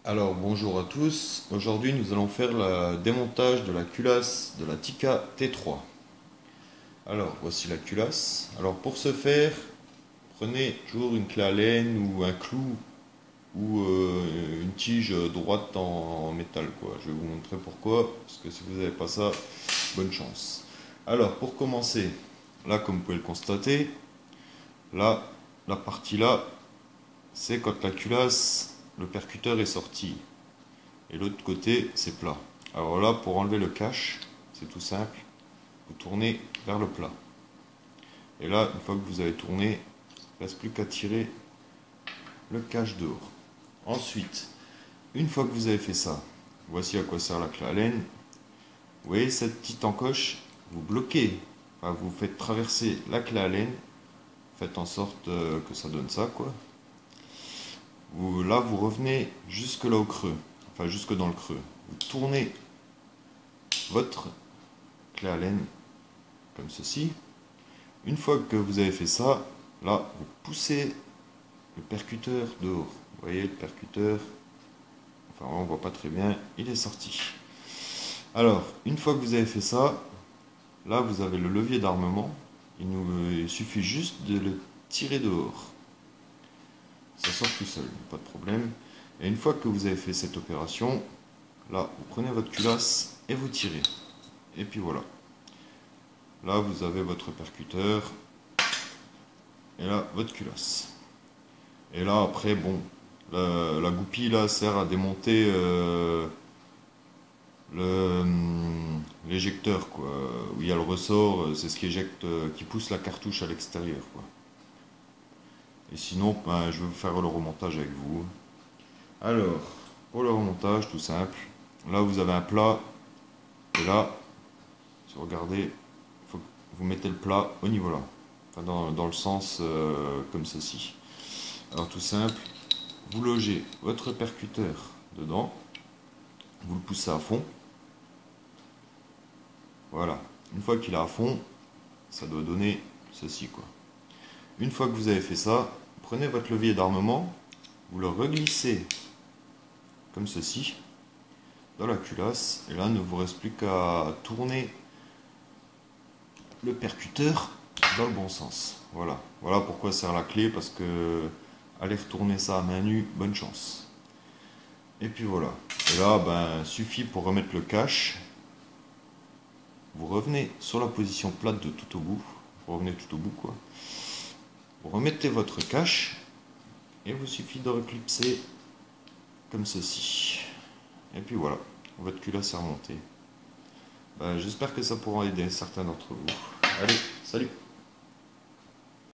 Alors bonjour à tous, aujourd'hui nous allons faire le démontage de la culasse de la Tika T3. Alors voici la culasse. Alors pour ce faire, prenez toujours une clé Allen ou un clou ou une tige droite en métal quoi. Je vais vous montrer pourquoi, parce que si vous n'avez pas ça, bonne chance. Alors pour commencer, là comme vous pouvez le constater, là, la partie là, c'est quand la culasse, le percuteur est sorti. Et l'autre côté c'est plat. Alors là, pour enlever le cache, c'est tout simple, vous tournez vers le plat. Et là, une fois que vous avez tourné, il ne reste plus qu'à tirer le cache dehors. Ensuite, une fois que vous avez fait ça, voici à quoi sert la clé Allen. Vous voyez cette petite encoche, vous bloquez, enfin, vous faites traverser la clé Allen, faites en sorte que ça donne ça quoi. Là, vous revenez jusque là au creux, enfin jusque dans le creux. Vous tournez votre clé Allen comme ceci. Une fois que vous avez fait ça, là, vous poussez le percuteur dehors. Vous voyez le percuteur, enfin on voit pas très bien, il est sorti. Alors, une fois que vous avez fait ça, là vous avez le levier d'armement. Il suffit juste de le tirer dehors. Ça sort tout seul, pas de problème. Et une fois que vous avez fait cette opération, là vous prenez votre culasse et vous tirez. Et puis voilà. Là vous avez votre percuteur. Et là votre culasse. Et là après bon, la goupille là sert à démonter l'éjecteur quoi, où il y a le ressort, c'est ce qui éjecte, qui pousse la cartouche à l'extérieur quoi. Et sinon ben, je vais faire le remontage avec vous. Alors pour le remontage tout simple, là vous avez un plat et là si vous regardez, faut que vous mettez le plat au niveau là, enfin, dans le sens comme ceci. Alors tout simple, vous logez votre percuteur dedans, vous le poussez à fond. Voilà. Une fois qu'il est à fond, ça doit donner ceci quoi. Une fois que vous avez fait ça, prenez votre levier d'armement, vous le reglissez comme ceci dans la culasse et là il ne vous reste plus qu'à tourner le percuteur dans le bon sens. Voilà. Voilà pourquoi sert la clé, parce que aller retourner ça à main nue, bonne chance. Et puis voilà. Et là, ben, suffit pour remettre le cache. Vous revenez sur la position plate de tout au bout. Vous revenez tout au bout, quoi. Vous remettez votre cache et vous suffit de reclipser comme ceci. Et puis voilà, votre culasse est remontée. Ben, j'espère que ça pourra aider certains d'entre vous. Allez, salut!